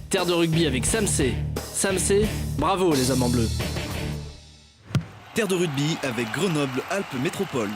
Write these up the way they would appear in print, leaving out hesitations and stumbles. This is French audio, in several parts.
Terre de rugby avec Samsé. Samsé, bravo les hommes en bleu. Terre de rugby avec Grenoble-Alpes Métropole.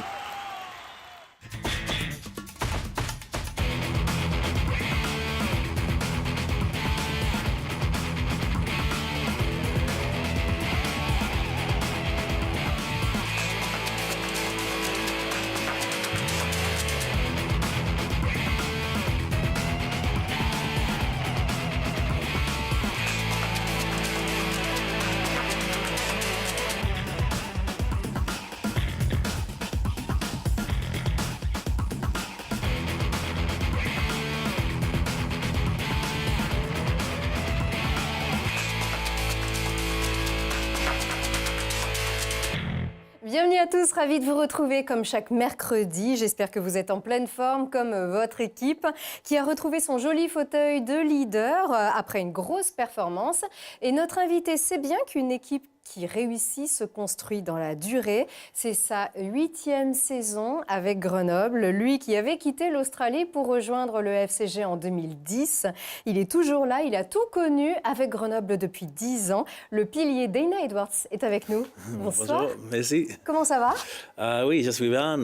Bienvenue à tous, ravi de vous retrouver comme chaque mercredi. J'espère que vous êtes en pleine forme comme votre équipe qui a retrouvé son joli fauteuil de leader après une grosse performance. Et notre invité sait bien qu'une équipe qui réussit se construit dans la durée. C'est sa 8e saison avec Grenoble. Lui qui avait quitté l'Australie pour rejoindre le FCG en 2010. Il est toujours là, il a tout connu avec Grenoble depuis 10 ans. Le pilier Dana Edwards est avec nous. Bonsoir. Bonjour, merci. Comment ça va? Oui, je suis bien.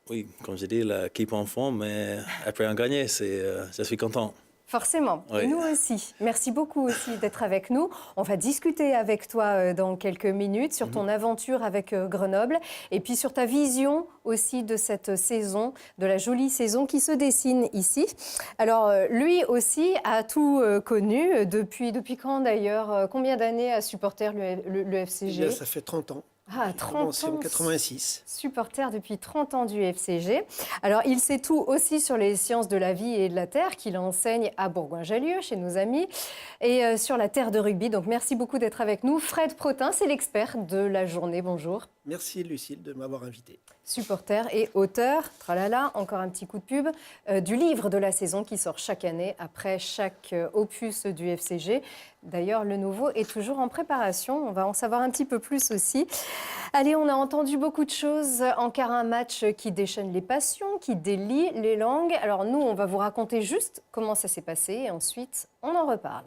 Oui, comme j'ai dit, l'équipe en forme, mais après en gagner, je suis content. Forcément, Oui. Et nous aussi. Merci beaucoup aussi d'être avec nous. On va discuter avec toi dans quelques minutes sur ton aventure avec Grenoble et puis sur ta vision aussi de cette saison, de la jolie saison qui se dessine ici. Alors lui aussi a tout connu depuis quand d'ailleurs? Combien d'années à supporter le FCG? Ça fait 30 ans. Ah, 30 C'est ans. en 86. Supporter depuis 30 ans du FCG. Alors, il sait tout aussi sur les sciences de la vie et de la terre qu'il enseigne à Bourgoin-Jallieu, chez nos amis, et sur la terre de rugby. Donc, merci beaucoup d'être avec nous. Fred Protin, c'est l'expert de la journée. Bonjour. Merci Lucille de m'avoir invité. Supporter et auteur, tralala, encore un petit coup de pub, du livre de la saison qui sort chaque année après chaque opus du FCG. D'ailleurs, le nouveau est toujours en préparation. On va en savoir un petit peu plus aussi. Allez, on a entendu beaucoup de choses. Encore un match qui déchaîne les passions, qui délie les langues. Alors nous, on va vous raconter juste comment ça s'est passé et ensuite, on en reparle.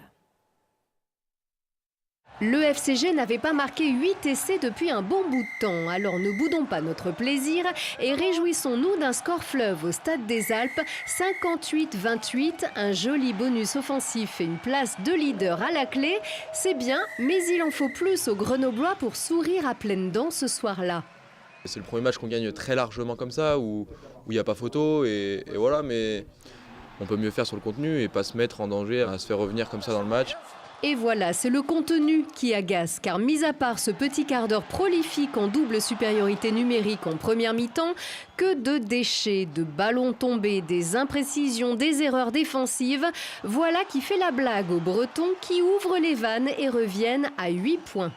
Le FCG n'avait pas marqué 8 essais depuis un bon bout de temps. Alors ne boudons pas notre plaisir et réjouissons-nous d'un score fleuve au Stade des Alpes, 58-28. Un joli bonus offensif et une place de leader à la clé. C'est bien, mais il en faut plus aux Grenoblois pour sourire à pleines dents ce soir-là. C'est le premier match qu'on gagne très largement comme ça, où il n'y a pas photo, et voilà, mais on peut mieux faire sur le contenu et pas se mettre en danger à se faire revenir comme ça dans le match. Et voilà, c'est le contenu qui agace, car mis à part ce petit quart d'heure prolifique en double supériorité numérique en première mi-temps, que de déchets, de ballons tombés, des imprécisions, des erreurs défensives, voilà qui fait la blague aux Bretons qui ouvrent les vannes et reviennent à 8 points.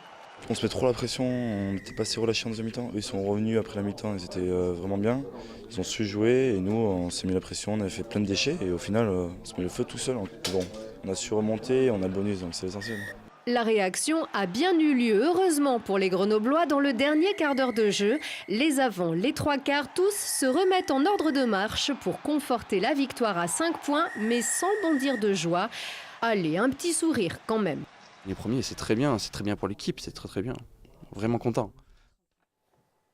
On se met trop la pression, on n'était pas si relâchés en deuxième mi-temps. Eux, ils sont revenus après la mi-temps, ils étaient vraiment bien. Ils ont su jouer et nous, on s'est mis la pression, on avait fait plein de déchets et au final, on se met le feu tout seul. Bon, on a su remonter, on a le bonus, donc c'est l'essentiel. La réaction a bien eu lieu, heureusement pour les Grenoblois, dans le dernier quart d'heure de jeu. Les avants, les trois quarts, tous se remettent en ordre de marche pour conforter la victoire à 5 points, mais sans bondir de joie. Allez, un petit sourire quand même. Les premiers, c'est très bien pour l'équipe, c'est très bien. Vraiment content.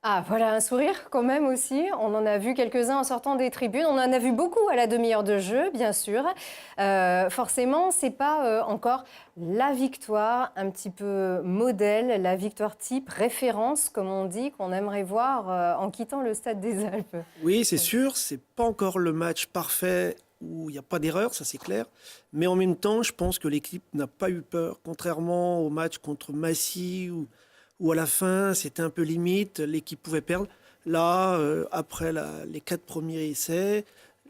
Ah, voilà un sourire quand même aussi. On en a vu quelques-uns en sortant des tribunes. On en a vu beaucoup à la demi-heure de jeu, bien sûr. Forcément, c'est pas encore la victoire un petit peu modèle, la victoire type, référence, comme on dit, qu'on aimerait voir en quittant le Stade des Alpes. Oui, c'est sûr, c'est pas encore le match parfait où il n'y a pas d'erreur, ça c'est clair. Mais en même temps, je pense que l'équipe n'a pas eu peur, contrairement au match contre Massy où à la fin, c'était un peu limite, l'équipe pouvait perdre. Là, après les 4 premiers essais,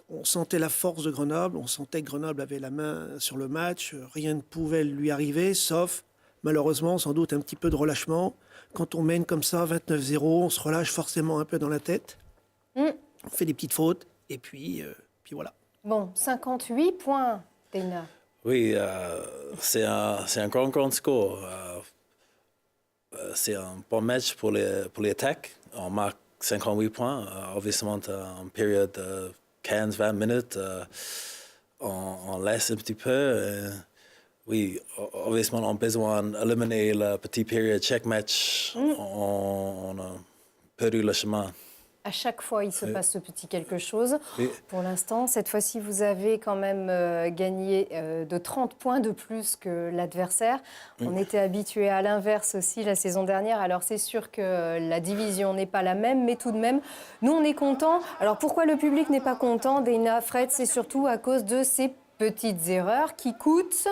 on sentait la force de Grenoble, on sentait que Grenoble avait la main sur le match, rien ne pouvait lui arriver, sauf, malheureusement, sans doute un petit peu de relâchement. Quand on mène comme ça, 29-0, on se relâche forcément un peu dans la tête, on fait des petites fautes, et puis voilà. Bon, 58 points, Dana. Oui, c'est un grand score. C'est un bon match pour les attaques. On marque 58 points. Obviously, en période de 15-20 minutes, on laisse un petit peu. Oui, obviously, on a besoin d'éliminer le petit période. Chaque match, on a perdu le chemin. À chaque fois, il se passe ce petit quelque chose. Oui. Pour l'instant, cette fois-ci, vous avez quand même gagné de 30 points de plus que l'adversaire. On était habitué à l'inverse aussi la saison dernière. Alors, c'est sûr que la division n'est pas la même, mais tout de même, nous, on est contents. Alors, pourquoi le public n'est pas content, Dana, Fred? C'est surtout à cause de ces petites erreurs qui coûtent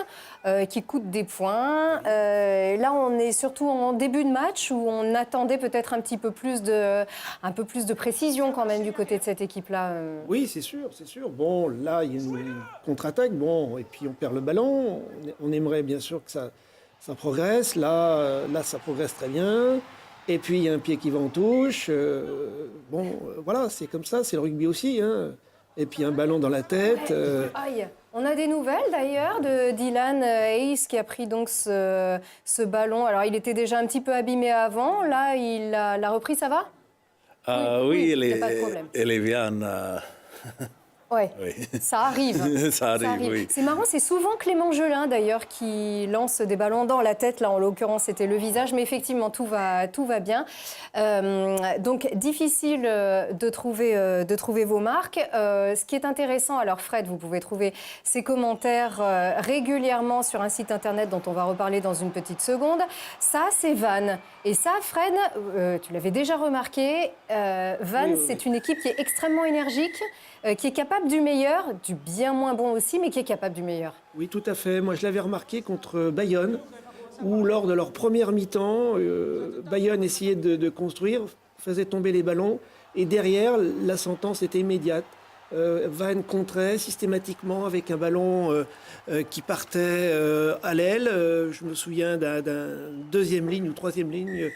des points. Là, on est surtout en début de match où on attendait peut-être un peu plus de précision quand même du côté de cette équipe-là. Oui, c'est sûr, c'est sûr. Bon, là, il y a une contre-attaque, bon, et puis on perd le ballon. On aimerait bien sûr que ça progresse. Là, ça progresse très bien. Et puis, il y a un pied qui va en touche. Voilà, c'est comme ça, c'est le rugby aussi, hein. Et puis, un ballon dans la tête. Aïe. On a des nouvelles d'ailleurs de Dylan Hayes qui a pris donc ce ballon. Alors, il était déjà un petit peu abîmé avant. Là, il l'a repris, ça va? Oui, il y a pas de problème. elle est bien. Ouais, Oui. ça arrive. Ça arrive, oui. C'est marrant, c'est souvent Clément Gelin d'ailleurs qui lance des ballons dans la tête. Là, en l'occurrence, c'était le visage, mais effectivement, tout va bien. Donc, difficile de trouver vos marques. Ce qui est intéressant, alors Fred, vous pouvez trouver ses commentaires régulièrement sur un site internet dont on va reparler dans une petite seconde. Ça, c'est Vannes. Et ça, Fred, tu l'avais déjà remarqué, Vannes, Oui. c'est une équipe qui est extrêmement énergique, qui est capable du meilleur, du bien moins bon aussi, mais qui est capable du meilleur. Oui, tout à fait. Moi, je l'avais remarqué contre Bayonne, où lors de leur première mi-temps, Bayonne essayait de construire, faisait tomber les ballons, et derrière, la sentence était immédiate. Vannes contrait systématiquement avec un ballon qui partait à l'aile. Je me souviens d'un deuxième ligne ou troisième ligne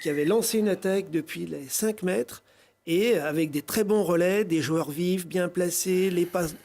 qui avait lancé une attaque depuis les 5 mètres, et avec des très bons relais, des joueurs vifs, bien placés, les passes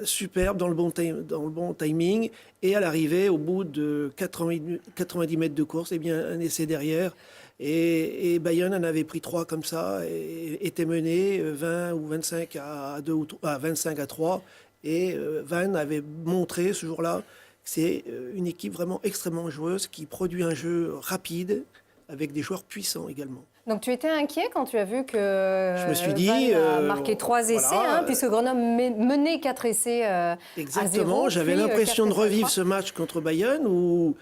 superbes dans le bon timing. Et à l'arrivée, au bout de 90 mètres de course, eh bien, un essai derrière. Et Bayonne en avait pris 3 comme ça, et était mené 20 ou 25 à 2 ou 25 à 3. Et Vannes avait montré ce jour-là que c'est une équipe vraiment extrêmement joueuse qui produit un jeu rapide avec des joueurs puissants également. Donc tu étais inquiet quand tu as vu que Je me suis dit, Vannes a marqué 3 essais, voilà, puisque Grenoble menait 4 essais à 0. Exactement, j'avais puis, l'impression 4 de essais à revivre 3. ce match contre Bayonne où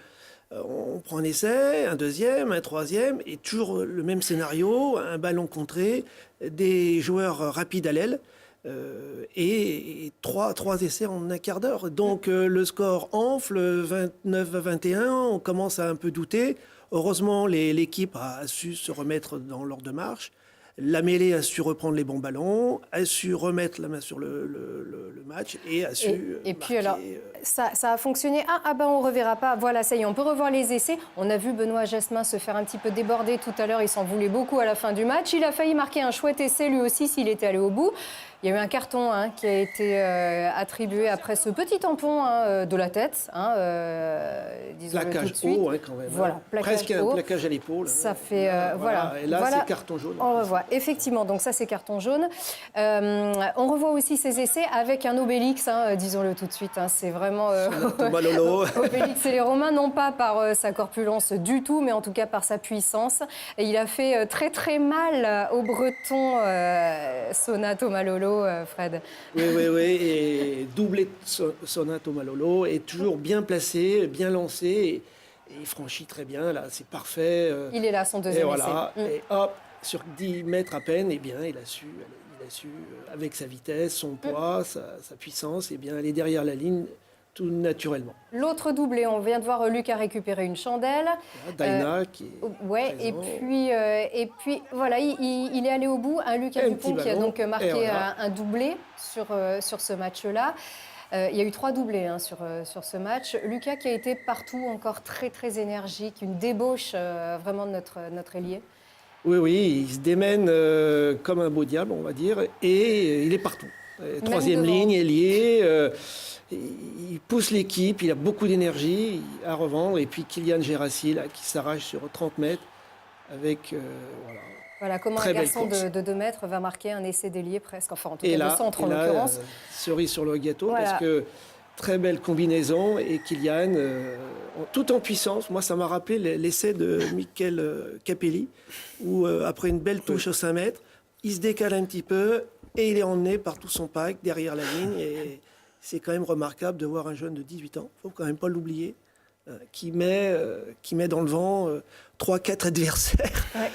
on prend un essai, un deuxième, un troisième, et toujours le même scénario, un ballon contré, des joueurs rapides à l'aile, et trois essais en un quart d'heure. Donc le score enfle, 29 à 21, on commence à un peu douter. Heureusement, l'équipe a su se remettre dans l'ordre de marche. La mêlée a su reprendre les bons ballons, a su remettre la main sur le match et a su Et puis marquer, alors, ça a fonctionné. On reverra pas. Voilà, ça y est, on peut revoir les essais. On a vu Benoît Jasmin se faire un petit peu déborder tout à l'heure. Il s'en voulait beaucoup à la fin du match. Il a failli marquer un chouette essai lui aussi s'il était allé au bout. Il y a eu un carton qui a été attribué après ce petit tampon de la tête. Disons-le tout plaquage de suite. haut, quand même. Voilà, plaquage Presque un haut. plaquage à l'épaule. Ça fait, voilà. Et là, Voilà. c'est carton jaune. On revoit, effectivement, donc ça c'est carton jaune. On revoit aussi ces essais avec un Obélix, disons-le tout de suite. C'est vraiment... Thomas Lolo. Obélix et les Romains, non pas par sa corpulence du tout, mais en tout cas par sa puissance. Et il a fait très très mal au Breton Sona Thomas Lolo, Fred. Oui, et doublé de Sona Thomas Lolo, est toujours bien placé, bien lancé, et il franchit très bien, là, c'est parfait. Il est là, son Et deuxième voilà, essai. et hop, sur 10 mètres à peine, eh bien, il a su, avec sa vitesse, son poids, sa puissance, eh bien, aller derrière la ligne tout naturellement. L'autre doublé, on vient de voir Lucas récupérer une chandelle. Voilà, Daina qui est Ouais, présent. et puis voilà, il est allé au bout. Lucas Un Dupont petit qui a ballon, donc et marqué voilà. un doublé sur ce match-là. Il y a eu 3 doublés sur ce match. Lucas qui a été partout, encore très très énergique, une débauche vraiment de notre ailier. Oui, il se démène comme un beau diable, on va dire, et il est partout. Troisième devant. ligne, ailier, il pousse l'équipe, il a beaucoup d'énergie à revendre, et puis Kylian Gérassi, là, qui s'arrache sur 30 mètres avec... voilà. Voilà, comment Très un belle garçon course. de 2 mètres va marquer un essai d'ailier presque, enfin en tout cas Et de là, centre en l'occurrence. cerise sur le gâteau, Voilà. parce que très belle combinaison et Kylian, tout en puissance. Moi, ça m'a rappelé l'essai de Michael Capelli, où après une belle touche aux 5 mètres, il se décale un petit peu et il est emmené par tout son pack derrière la ligne. Et c'est quand même remarquable de voir un jeune de 18 ans, il ne faut quand même pas l'oublier, qui met dans le vent 3-4 adversaires. Ouais.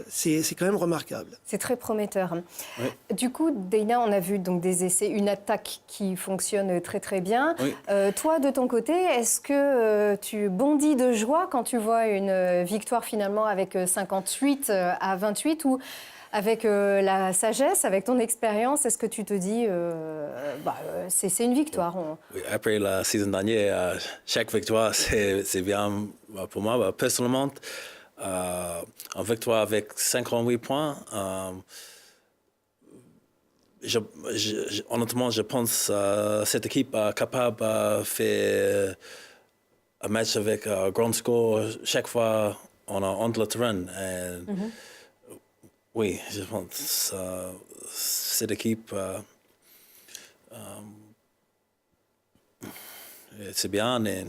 C'est quand même remarquable. C'est très prometteur. Ouais. Du coup, Dana, on a vu donc des essais, une attaque qui fonctionne très très bien. Oui. Toi, de ton côté, est-ce que tu bondis de joie quand tu vois une victoire finalement avec 58 à 28 ou avec la sagesse, avec ton expérience, est-ce que tu te dis c'est une victoire Oui, après la saison dernière, chaque victoire, c'est bien pour moi. Personnellement, en victoire avec 58 points, honnêtement, je pense que cette équipe est capable de faire un match avec un grand score chaque fois on a entre le terrain. Oui, je pense que cette équipe, c'est bien. Et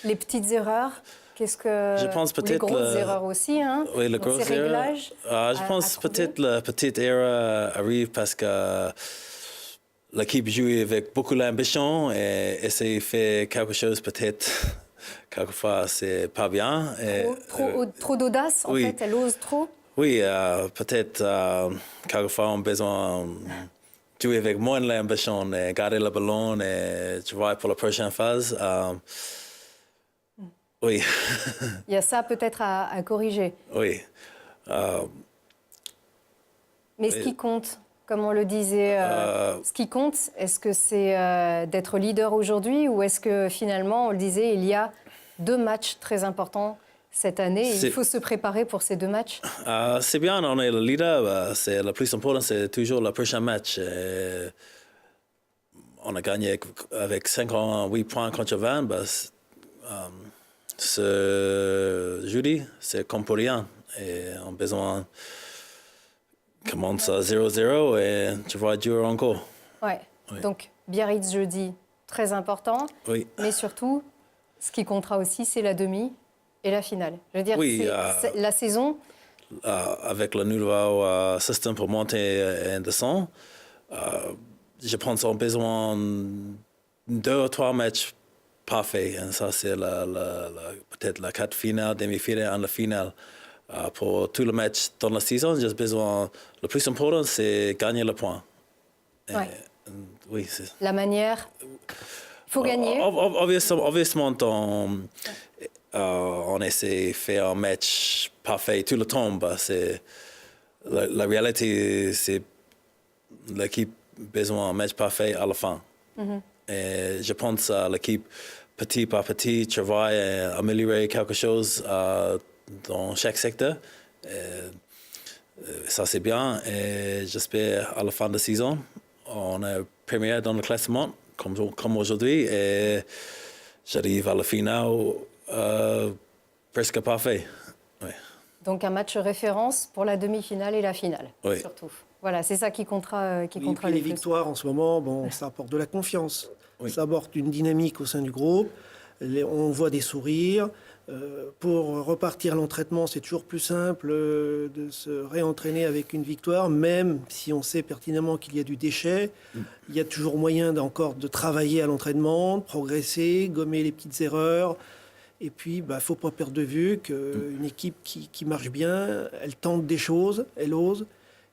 Les petites erreurs, qu'est-ce que... je pense ou les peut-être grosses erreurs aussi, hein. oui, les Donc, grosses ces erreurs. réglages Je pense trouver. peut-être la petite erreur arrive parce que l'équipe joue avec beaucoup d'ambition et essaie de faire quelque chose peut-être quelquefois c'est pas bien. Et, Trop d'audace, en oui. fait, elle ose trop. Oui, peut-être quelquefois on a besoin de jouer avec moins d'ambition et garder le ballon et travailler pour la prochaine phase. Oui. Il y a ça peut-être à corriger. Oui. Mais ce qui compte, comme on le disait, ce qui compte, est-ce que c'est d'être leader aujourd'hui ou est-ce que finalement, on le disait, il y a 2 matchs très importants cette année et il faut se préparer pour ces 2 matchs? C'est bien, on est le leader. C'est le plus important, c'est toujours le prochain match. Et on a gagné avec 58 points contre 20. Ce jeudi, c'est comme pour rien. Et on a besoin de commencer à 0-0 et tu vas durer encore. Ouais. Oui. Donc, Biarritz jeudi, très important. Oui. Mais surtout, ce qui comptera aussi, c'est la demi et la finale. Je veux dire, Oui, c'est la saison. Avec le nouveau système pour monter et descendre, je pense qu'on a besoin de 2 ou 3 matchs parfaits. Et ça, c'est peut-être la 4 finale, demi-finale et la finale. Pour tous les matchs dans la saison, j'ai besoin. Le plus important, c'est gagner le point. Ouais. Oui, c'est. La manière. Il faut gagner. Obviously, on essaie de faire un match parfait tout le temps. C'est la réalité, c'est l'équipe a besoin d'un match parfait à la fin. Et je pense que l'équipe, petit par petit, travaille à améliorer quelque chose dans chaque secteur. Ça, c'est bien. Et j'espère à la fin de la saison, on est premier dans le classement, comme aujourd'hui. Et j'arrive à la finale presque parfait. Oui. Donc un match référence pour la demi-finale et la finale, Oui. surtout. Voilà, c'est ça qui comptera, Oui, comptera puis le les plus. victoires en ce moment, bon, ça apporte de la confiance. Oui. Ça apporte une dynamique au sein du groupe. On voit des sourires. Pour repartir à l'entraînement, c'est toujours plus simple de se réentraîner avec une victoire, même si on sait pertinemment qu'il y a du déchet. Il y a toujours moyen encore de travailler à l'entraînement, de progresser, gommer les petites erreurs. Et puis, il ne faut pas perdre de vue qu'une équipe qui marche bien, elle tente des choses, elle ose.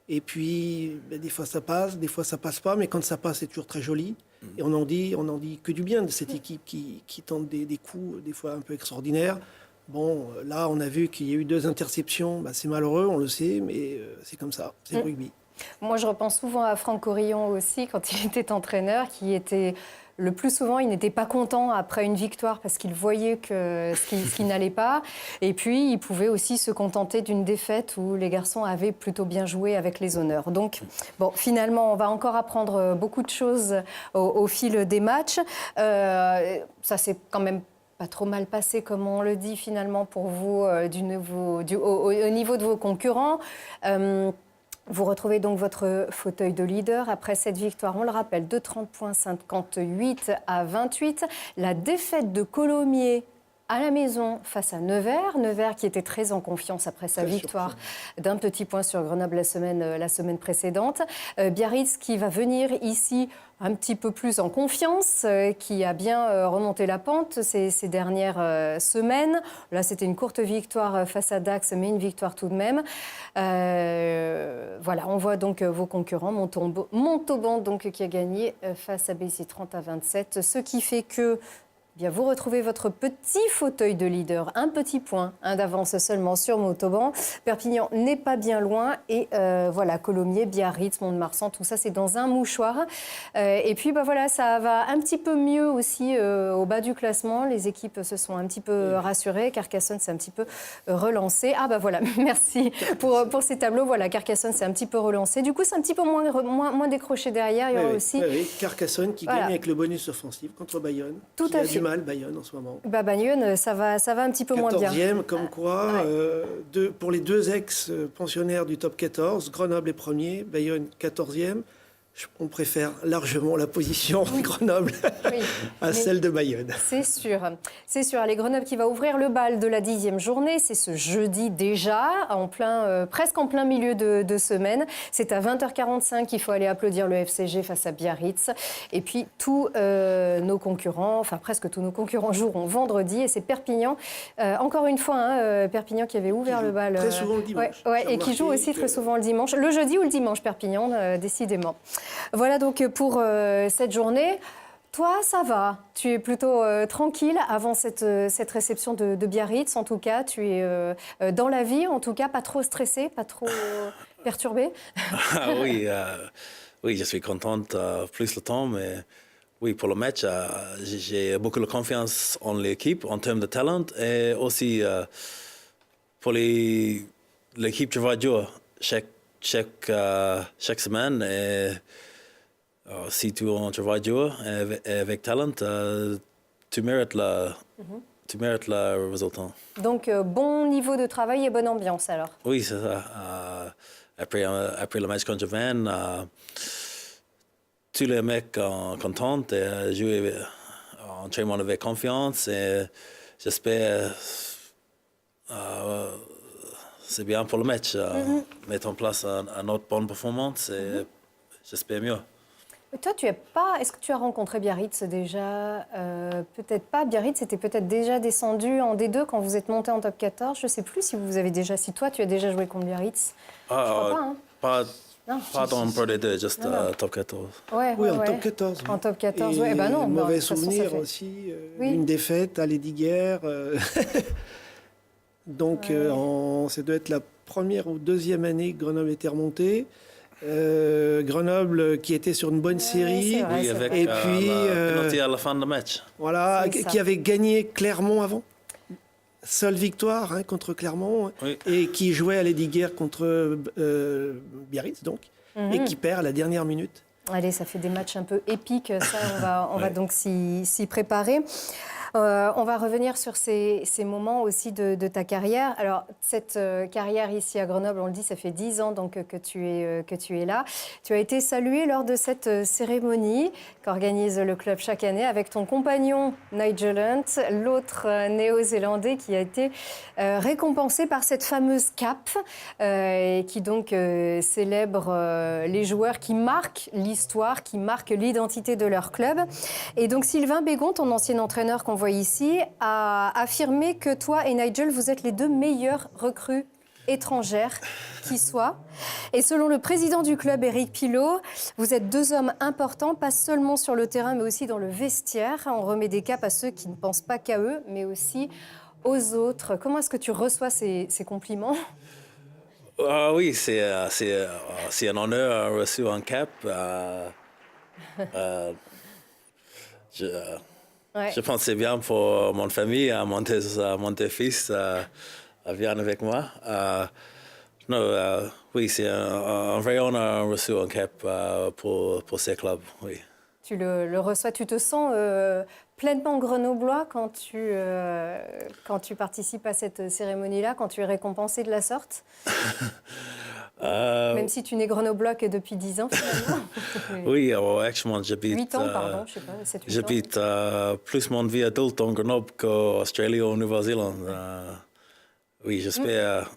Et puis, des fois ça passe, des fois ça passe pas, mais quand ça passe, c'est toujours très joli. Et on en dit que du bien de cette équipe qui tente des coups, des fois un peu extraordinaires. Bon, là, on a vu qu'il y a eu 2 interceptions. C'est malheureux, on le sait, mais c'est comme ça, c'est le rugby. Moi, je repense souvent à Franck Corillon aussi, quand il était entraîneur, qui était... Le plus souvent, il n'était pas content après une victoire parce qu'il voyait que ce qui n'allait pas. Et puis, il pouvait aussi se contenter d'une défaite où les garçons avaient plutôt bien joué avec les honneurs. Donc, bon, finalement, on va encore apprendre beaucoup de choses au fil des matchs. Ça s'est quand même pas trop mal passé, comme on le dit finalement pour vous, au niveau de vos concurrents. Vous retrouvez donc votre fauteuil de leader après cette victoire, on le rappelle, de 30 points, 58 à 28. La défaite de Colomiers à la maison face à Nevers. Nevers qui était très en confiance après sa victoire d'un petit point sur Grenoble la semaine précédente. Biarritz qui va venir ici un petit peu plus en confiance, qui a bien remonté la pente ces dernières semaines. Là, c'était une courte victoire face à Dax, mais une victoire tout de même. Voilà, on voit donc vos concurrents. Montauban donc, qui a gagné face à Béziers 30 à 27, ce qui fait que bien, vous retrouvez votre petit fauteuil de leader, un petit point d'avance seulement sur Montauban. Perpignan n'est pas bien loin et voilà, Colomiers, Biarritz, Mont-de-Marsan, tout ça c'est dans un mouchoir. Et puis voilà, ça va un petit peu mieux aussi au bas du classement. Les équipes se sont un petit peu rassurées. Carcassonne s'est un petit peu relancé. Ah voilà, merci pour ces tableaux. Voilà, Carcassonne s'est un petit peu relancé. Du coup, c'est un petit peu moins décroché derrière. Il y aura aussi Carcassonne qui gagne avec le bonus offensif contre Bayonne. Tout à fait. Mal Bayonne en ce moment. Bayonne, ça va un petit peu moins bien. 14e, comme quoi, pour les deux ex-pensionnaires du top 14, Grenoble est premier, Bayonne 14e. On préfère largement la position de Grenoble à celle de Bayonne. C'est sûr. C'est sûr. Allez, Grenoble qui va ouvrir le bal de la 10e journée. C'est ce jeudi déjà, presque en plein milieu de semaine. C'est à 20h45 qu'il faut aller applaudir le FCG face à Biarritz. Et puis, tous nos concurrents, enfin presque tous nos concurrents joueront vendredi. Et c'est Perpignan, encore une fois, Perpignan qui avait ouvert le bal. Très souvent le dimanche. Et qui joue aussi très souvent le dimanche. Le jeudi ou le dimanche, Perpignan, décidément. Voilà donc pour cette journée. Toi, ça va. Tu es plutôt tranquille avant cette réception de Biarritz. En tout cas, tu es dans la vie. En tout cas, pas trop stressé, pas trop perturbé. Oui, je suis contente plus le temps, mais oui, pour le match, j'ai beaucoup de confiance en l'équipe en termes de talent et aussi pour l'équipe je vois jouer chaque semaine. Et, si tu vas jouer avec talent, tu mérites le résultat. Donc, bon niveau de travail et bonne ambiance alors. Oui, c'est ça. Après le match contre Vannes, tous les mecs sont contents et jouent en entraînement avec confiance. Et j'espère c'est bien pour le match. Mettre en place une autre bonne performance et j'espère mieux. Toi, est-ce que tu as rencontré Biarritz déjà peut-être pas. Biarritz était peut-être déjà descendu en D2 quand vous êtes monté en top 14. Je ne sais plus si toi, tu as déjà joué contre Biarritz. Je crois pas, hein. Pas dans Pro D2, juste top 14. Oui, en top 14. En top 14, oui. Non. Mauvais souvenir aussi, une défaite à Lesdiguières. Donc, ça doit être la première ou deuxième année que Grenoble était remonté. Grenoble qui était sur une bonne série. Oui, avec et puis, penalty à la fin du match. Voilà, qui avait gagné Clermont avant. Seule victoire contre Clermont. Oui. Et qui jouait à Lesdiguières contre Biarritz, donc. Et qui perd à la dernière minute. Allez, ça fait des matchs un peu épiques. Ça, on va donc s'y préparer. On va revenir sur ces moments aussi de ta carrière. Alors, cette carrière ici à Grenoble, on le dit, ça fait 10 ans donc, que tu es là. Tu as été salué lors de cette cérémonie qu'organise le club chaque année avec ton compagnon Nigel Hunt, l'autre néo-zélandais qui a été récompensé par cette fameuse cape et qui donc célèbre les joueurs qui marquent l'histoire, qui marquent l'identité de leur club. Et donc, Sylvain Bégon, ton ancien entraîneur qu'on voit ici, a affirmé que toi et Nigel, vous êtes les deux meilleures recrues étrangères qui soient. Et selon le président du club, Éric Pilot, vous êtes deux hommes importants, pas seulement sur le terrain, mais aussi dans le vestiaire. On remet des capes à ceux qui ne pensent pas qu'à eux, mais aussi aux autres. Comment est-ce que tu reçois ces compliments ? Oui, c'est un honneur reçu en cap. Je pense que c'est bien pour mon famille, mon deux fils viennent avec moi. Oui, c'est un vrai honneur reçu en cap pour ces clubs. Oui. Tu le reçois, tu te sens pleinement grenoblois quand tu participes à cette cérémonie-là, quand tu es récompensé de la sorte ? Même si tu n'es grenoblois que depuis 10 ans, finalement. Oui, actuellement, j'habite... 8 ans, pardon, je sais pas, 7-8 ans. J'habite plus mon vie adulte en Grenoble qu'en Australie ou en Nouvelle-Zélande. Oui, j'espère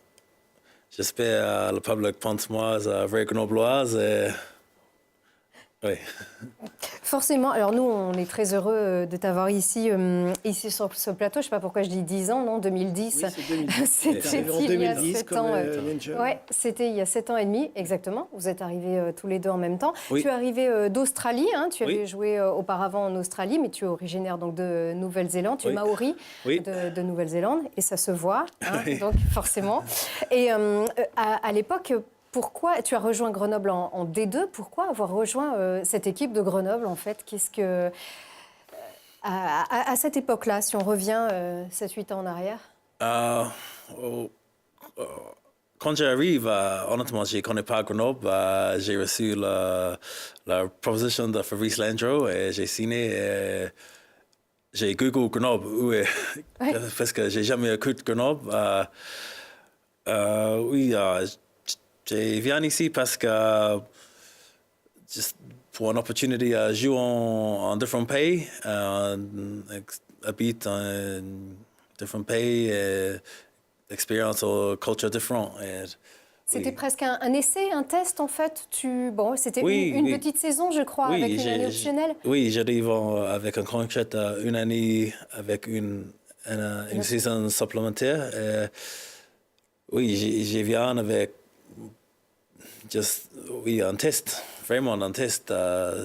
le public pense moi vrai grenobloise. Oui. Forcément, alors nous, on est très heureux de t'avoir ici sur ce plateau. Je ne sais pas pourquoi je dis 10 ans, non, 2010. Oui, c'est 2010. C'était En il y a 2010, 7 comme ans. Angel. Ouais, c'était il y a 7 ans et demi, exactement. Vous êtes arrivés tous les deux en même temps. Oui. Tu es arrivé d'Australie, hein, tu avais Oui. joué auparavant en Australie, mais tu es originaire donc, de Nouvelle-Zélande. Tu es Oui. maori Oui. de Nouvelle-Zélande, et ça se voit, hein, Oui. donc forcément. Et à l'époque... Pourquoi tu as rejoint Grenoble en D2 ? Pourquoi avoir rejoint cette équipe de Grenoble, en fait ? Qu'est-ce que... à cette époque-là, si on revient 7-8 ans en arrière ? Quand j'arrive, honnêtement, je ne connais pas Grenoble. J'ai reçu la proposition de Fabrice Landreau et j'ai signé. J'ai Google Grenoble parce que j'ai jamais écouté Grenoble. Oui, je viens ici parce que juste pour une opportunité à jouer en différents pays, habiter en différents pays, expérience ou culture différente. C'était presque un essai, un test en fait. C'était Oui, une oui. petite saison, je crois, avec une année optionnelle. Oui, j'arrive avec un contrat une année avec une saison supplémentaire. Oui, je viens avec un test, vraiment un test.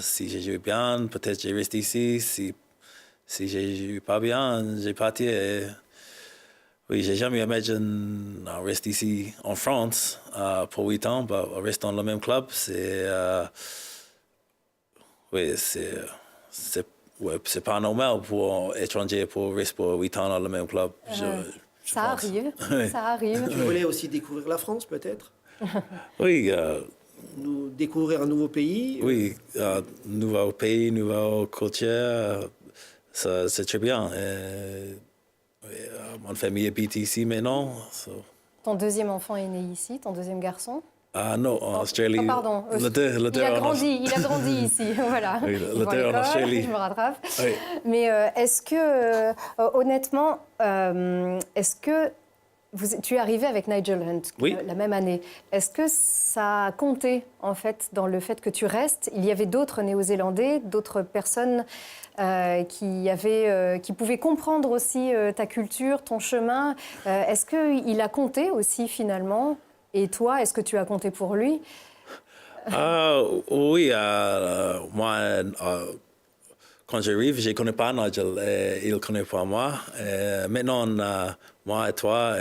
Si j'ai joué bien, peut-être je reste ici. Si j'ai joué pas bien, j'ai parti. Oui, j'ai jamais imaginé rester ici en France pour 8 ans, mais rester dans le même club, c'est pas normal pour un étranger pour rester pour 8 ans dans le même club. Je Ça pense. arrive, Oui. ça arrive. Tu voulais aussi découvrir la France, peut-être? Oui, Nous découvrir un nouveau pays? oui, nouveau pays, nouvelle culture, c'est très bien. Mon famille habite ici maintenant. Ton deuxième enfant est né ici, ton deuxième garçon. Non, en Australie. Oh, pardon. Le deux Il a en grandi ici, voilà. Oui, Il le va à deux en l'école, Australie. je me rattrape. Oui. Mais est-ce que, honnêtement, tu es arrivé avec Nigel Hunt Oui. la même année. Est-ce que ça a compté, en fait, dans le fait que tu restes? Il y avait d'autres Néo-Zélandais, d'autres personnes qui pouvaient comprendre aussi ta culture, ton chemin. Est-ce qu'il a compté aussi, finalement? Et toi, est-ce que tu as compté pour lui? Oui, moi, quand j'arrive, je ne connais pas Nigel, il ne connaît pas moi. Maintenant, moi et toi,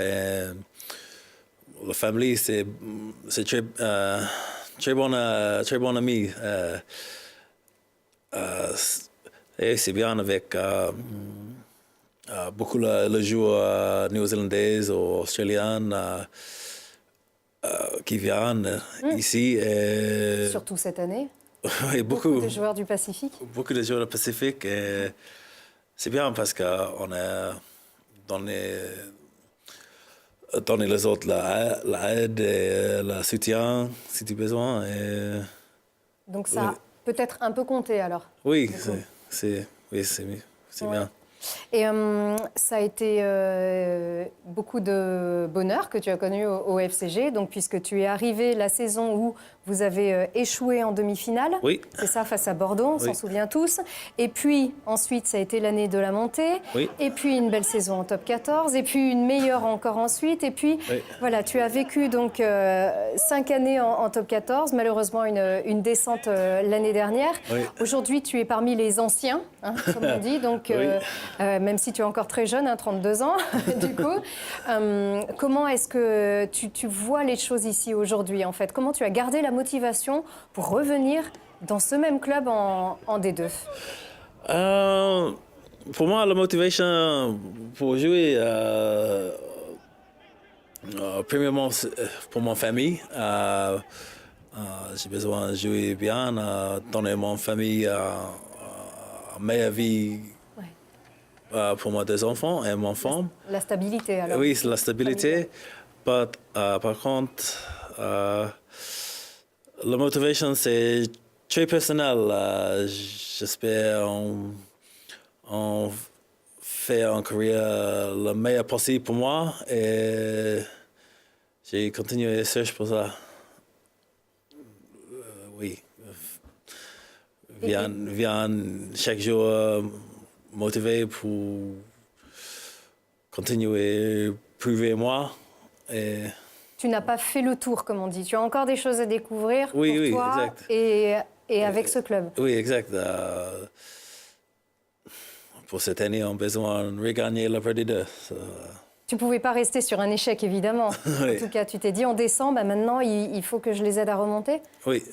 la famille, c'est très bon ami. Et c'est bien avec beaucoup de joueurs néo-zélandais ou australiens qui viennent ici. Surtout cette année. Oui, Beaucoup de joueurs du Pacifique. Beaucoup de joueurs du Pacifique. C'est bien parce qu'on a donné les autres l'aide et le soutien si tu as besoin. Donc ça a peut-être un peu compté alors. Oui, c'est bien. Et ça a été beaucoup de bonheur que tu as connu au FCG, donc, puisque tu es arrivé la saison où vous avez échoué en demi-finale. Oui. C'est ça, face à Bordeaux, on s'en souvient tous. Et puis, ensuite, ça a été l'année de la montée. Oui. Et puis, une belle saison en top 14. Et puis, une meilleure encore ensuite. Et puis, voilà, tu as vécu donc 5 années en top 14. Malheureusement, une descente l'année dernière. Oui. Aujourd'hui, tu es parmi les anciens, hein, comme on dit. Donc, même si tu es encore très jeune, hein, 32 ans, du coup. Comment est-ce que tu vois les choses ici aujourd'hui, en fait? Comment tu as gardé la motivation pour revenir dans ce même club en D2? Pour moi, la motivation pour jouer, premièrement, pour ma famille. J'ai besoin de jouer bien, donner à ma famille une meilleure vie pour mes 2 enfants et ma femme. La stabilité, alors. Oui, c'est la stabilité. Par contre, La motivation, c'est très personnel. J'espère on fait une carrière le meilleur possible pour moi et j'ai continué à chercher pour ça. Oui. Viens chaque jour motivé pour continuer à prouver moi. Et Tu n'as pas fait le tour, comme on dit. Tu as encore des choses à découvrir pour toi exact. et avec ce club. Oui, exact. Pour cette année, on a besoin de regagner la Partie 2. Tu ne pouvais pas rester sur un échec, évidemment. Oui. En tout cas, tu t'es dit, on descend, bah maintenant, il faut que je les aide à remonter. Oui,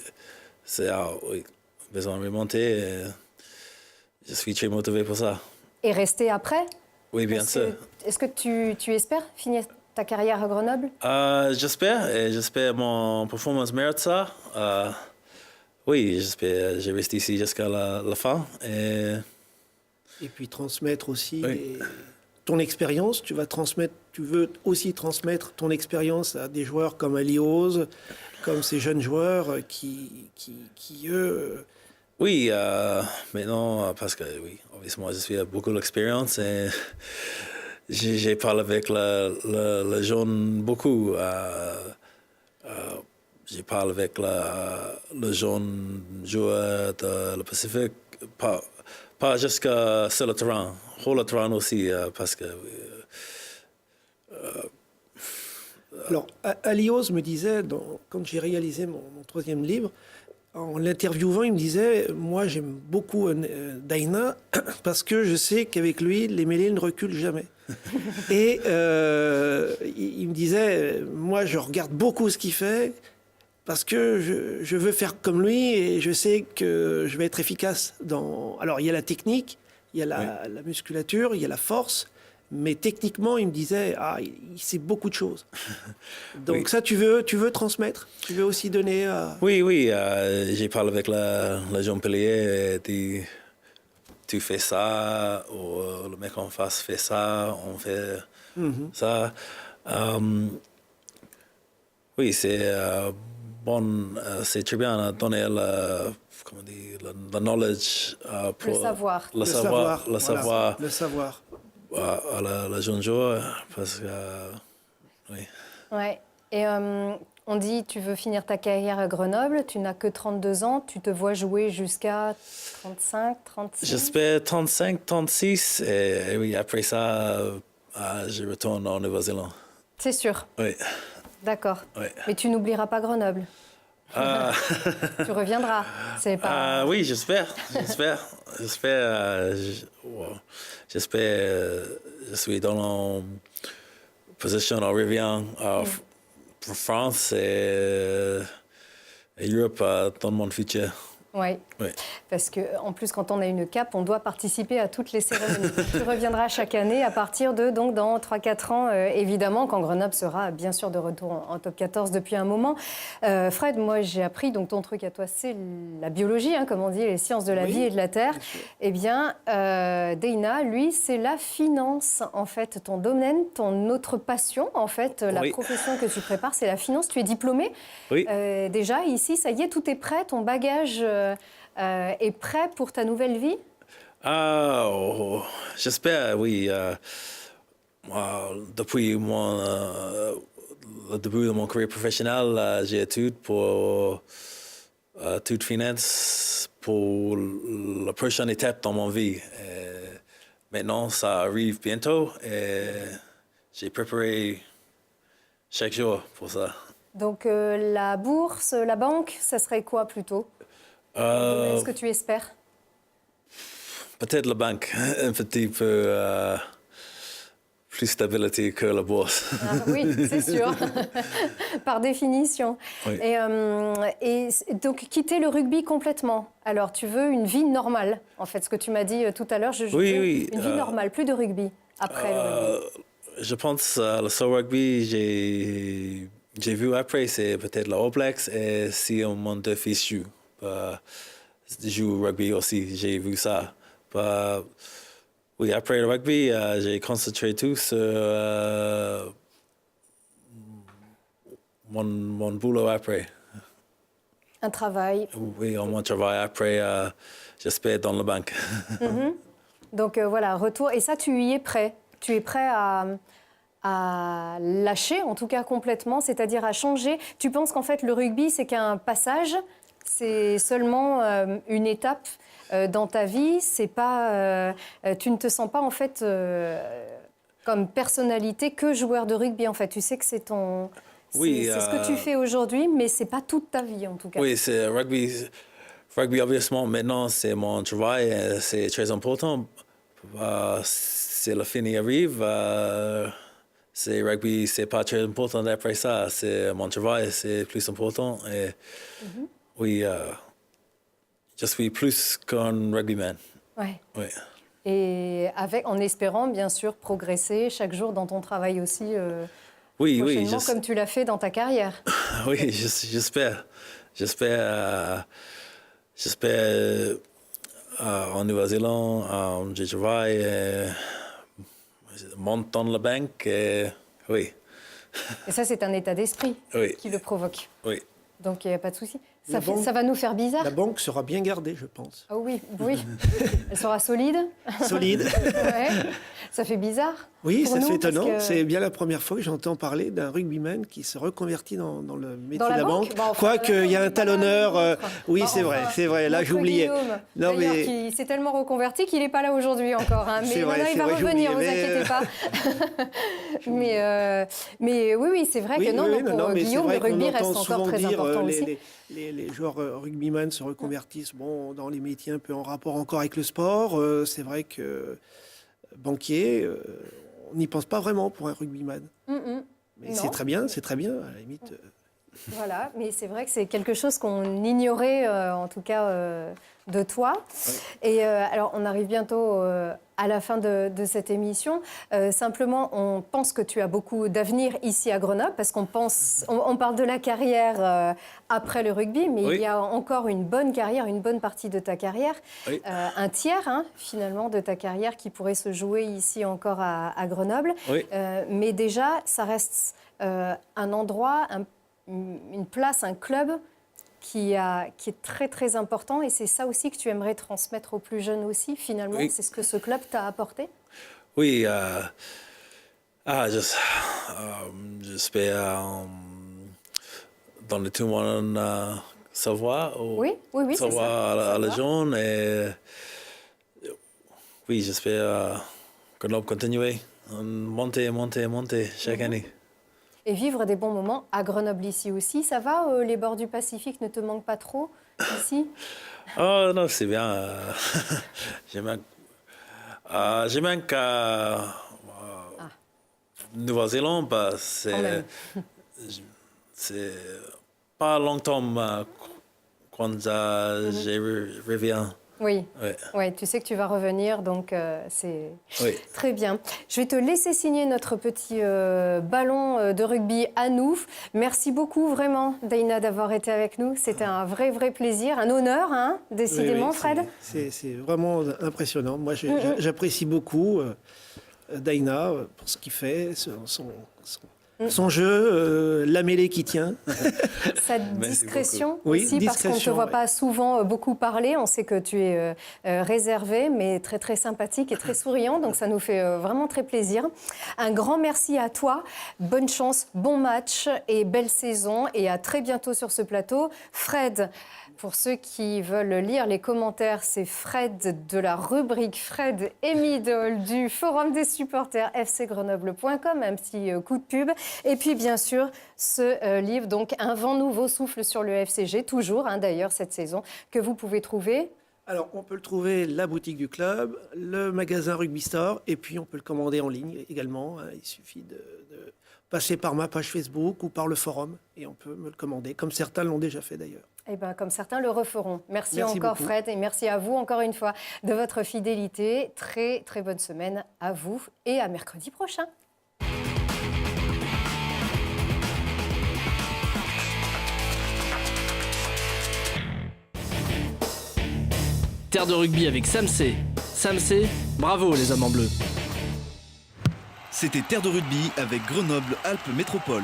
oui, besoin de remonter. Et je suis très motivé pour ça. Et rester après. Oui, bien sûr. Est-ce que tu espères finir ta carrière à Grenoble? J'espère, et j'espère mon performance mérite ça. Oui, j'espère, je reste ici jusqu'à la fin. Et puis transmettre aussi Oui. ton expérience. Tu veux aussi transmettre ton expérience à des joueurs comme Aliose, comme ces jeunes joueurs qui eux... Oui, maintenant, parce que oui, obviously, je suis beaucoup d'expérience et j'ai parlé avec les jeunes beaucoup. J'ai parlé avec les jeunes joueurs de le Pacifique, pas jusqu'à sur le terrain, sur le terrain aussi, parce que... Alors, Alios me disait, quand j'ai réalisé mon troisième livre, en l'interviewant, il me disait, moi j'aime beaucoup Daina parce que je sais qu'avec lui, les mêlées ne reculent jamais. Et il me disait, moi je regarde beaucoup ce qu'il fait parce que je veux faire comme lui et je sais que je vais être efficace dans... Alors il y a la technique, il y a la musculature, il y a la force, mais techniquement, il me disait, il sait beaucoup de choses. Donc Oui. ça, tu veux transmettre? Tu veux aussi donner... Oui, j'ai parlé avec la jeune Pellier et dit, tu fais ça, ou le mec en face fait ça, on fait ça. Oui, c'est c'est très bien de donner le knowledge pour Le savoir. le savoir Voilà, le savoir. à la jeune joueur parce que oui. Ouais. Et on dit, tu veux finir ta carrière à Grenoble, tu n'as que 32 ans, tu te vois jouer jusqu'à 35, 36? J'espère 35, 36 et oui, après ça, je retourne en Nouvelle-Zélande. C'est sûr. Oui. D'accord. Oui. Mais tu n'oublieras pas Grenoble. Tu reviendras. C'est pas... Oui, j'espère. Je suis dans la position en revient pour France et Europe dans mon futur. Oui. Oui. Parce qu'en plus, quand on a une cape, on doit participer à toutes les cérémonies. Tu reviendras chaque année à partir de, donc, dans 3-4 ans, évidemment, quand Grenoble sera bien sûr de retour en top 14 depuis un moment. Fred, moi, j'ai appris, donc ton truc à toi, c'est la biologie, hein, comme on dit, les sciences de la vie et de la terre. Eh bien, Daina, lui, c'est la finance, en fait. Ton domaine, ton autre passion, en fait, la profession que tu prépares, c'est la finance. Tu es diplômé. Oui. Déjà, ici, ça y est, tout est prêt, ton bagage... est prêt pour ta nouvelle vie? J'espère, oui. Depuis le début de mon carrière professionnelle, j'ai étudié pour toute finance pour la prochaine étape dans ma vie. Et maintenant, ça arrive bientôt et j'ai préparé chaque jour pour ça. Donc la bourse, la banque, ça serait quoi plutôt? Est-ce que tu espères? Peut-être la banque, un petit peu plus stabilité que la bourse. Oui, c'est sûr, par définition. Oui. Et donc quitter le rugby complètement. Alors tu veux une vie normale, en fait, ce que tu m'as dit tout à l'heure. Je veux une vie normale, plus de rugby après le rugby. Je pense le saut rugby, j'ai vu après, c'est peut-être la All Blacks et si mon deux fils joue rugby aussi, j'ai vu ça. Oui, après le rugby, j'ai concentré tout sur mon boulot après. Un travail. Oui, mon travail après, j'espère, dans la banque. Donc voilà, retour. Et ça, tu y es prêt. Tu es prêt à lâcher, en tout cas complètement, c'est-à-dire à changer. Tu penses qu'en fait, le rugby, c'est qu'un passage, c'est seulement une étape dans ta vie. C'est pas, tu ne te sens pas en fait comme personnalité que joueur de rugby. En fait, tu sais que c'est ton, Oui, c'est ce que tu fais aujourd'hui, mais c'est pas toute ta vie en tout cas. Oui, c'est rugby. Rugby, obviously, maintenant, c'est mon travail et c'est très important. Si la fin arrive, c'est rugby, c'est pas très important après ça. C'est mon travail, c'est plus important. Et oui, je suis plus qu'un rugbyman. Ouais. Oui. Et en espérant bien sûr progresser chaque jour dans ton travail aussi. Oui, Prochainement, comme tu l'as fait dans ta carrière. Oui, j'espère. J'espère en Nouvelle-Zélande, je travaille, monte dans la banque, oui. Et ça, c'est un état d'esprit Oui. qui le provoque. Oui. Donc, il n'y a pas de souci. La banque- Ça va nous faire bizarre. La banque sera bien gardée, je pense. Ah oui, oui. Elle sera solide. Solide. Ouais. Ça fait bizarre. Oui, pour ça nous, fait étonnant. parce que- C'est bien la première fois que j'entends parler d'un rugbyman qui se reconvertit dans le métier Dans la de la banque banque. Bah, enfin, Quoique, il y a un pas mal talonneur. d'autres. Oui, Bah, c'est vrai, enfin, c'est vrai. Là, notre j'oubliais. Guillaume, Non, d'ailleurs, mais- qui s'est tellement reconverti qu'il n'est pas là aujourd'hui encore. Hein. Mais C'est vrai, maintenant, il c'est va vrai, revenir, vous j'oubliais, inquiétez pas. mais oui, c'est vrai que non, oui, pour mais c'est Guillaume, vrai le rugby qu'on reste entend encore souvent très dire important aussi. les joueurs rugbyman se reconvertissent dans les métiers un peu en rapport encore avec le sport. C'est vrai que banquier, on n'y pense pas vraiment pour un rugbyman. Mm-mm. Mais Non. c'est très bien, à la limite. Voilà, mais c'est vrai que c'est quelque chose qu'on ignorait, en tout cas, de toi. Et alors, on arrive bientôt à la fin de cette émission. Simplement, on pense que tu as beaucoup d'avenir ici à Grenoble, parce qu'on parle de la carrière après le rugby, mais Oui. il y a encore une bonne carrière, une bonne partie de ta carrière, Oui. un tiers, hein, finalement, de ta carrière qui pourrait se jouer ici encore à Grenoble. Oui. Mais déjà, ça reste un endroit, une place, un club qui est très très important, et c'est ça aussi que tu aimerais transmettre aux plus jeunes aussi, finalement. Oui. C'est ce que ce club t'a apporté. Oui, j'espère dans le tout le monde savoir. Oui, c'est ça. Savoir à la jeune. Et oui, j'espère Grenoble continuer, monter chaque année. Et vivre des bons moments à Grenoble ici aussi. Ça va, les bords du Pacifique ne te manquent pas trop ici? Oh non, c'est bien. Je manque Nouvelle-Zélande, Quand même. c'est pas longtemps quand je reviens. Oui. Ouais. Ouais, tu sais que tu vas revenir, donc c'est Oui. très bien. Je vais te laisser signer notre petit ballon de rugby à nous. Merci beaucoup vraiment, Dayna, d'avoir été avec nous. C'était un vrai plaisir, un honneur, hein, décidément, Oui, Fred. c'est vraiment impressionnant. Moi, j'apprécie beaucoup Dayna pour ce qu'il fait, son jeu, la mêlée qui tient. Sa Merci discrétion beaucoup. Oui, aussi, parce qu'on ne te discrétion, voit ouais. pas souvent beaucoup parler. On sait que tu es réservé, mais très sympathique et très souriant. Donc ça nous fait vraiment très plaisir. Un grand merci à toi. Bonne chance, bon match et belle saison. Et à très bientôt sur ce plateau. Fred, pour ceux qui veulent lire les commentaires, c'est Fred de la rubrique Fred et Middle du Forum des supporters fcgrenoble.com, un petit coup de pub. Et puis bien sûr, ce livre, donc Un vent nouveau souffle sur le FCG, toujours hein, d'ailleurs cette saison, que vous pouvez trouver. Alors, on peut le trouver la boutique du club, le magasin Rugby Store, et puis on peut le commander en ligne également. Il suffit de passer par ma page Facebook ou par le forum, et on peut me le commander, comme certains l'ont déjà fait d'ailleurs. Eh bien, comme certains le referont. Merci encore beaucoup. Fred, et merci à vous encore une fois de votre fidélité. Très bonne semaine à vous et à mercredi prochain. Terre de rugby avec Samsé. Samsé, bravo les hommes en bleu. C'était Terre de rugby avec Grenoble Alpes Métropole.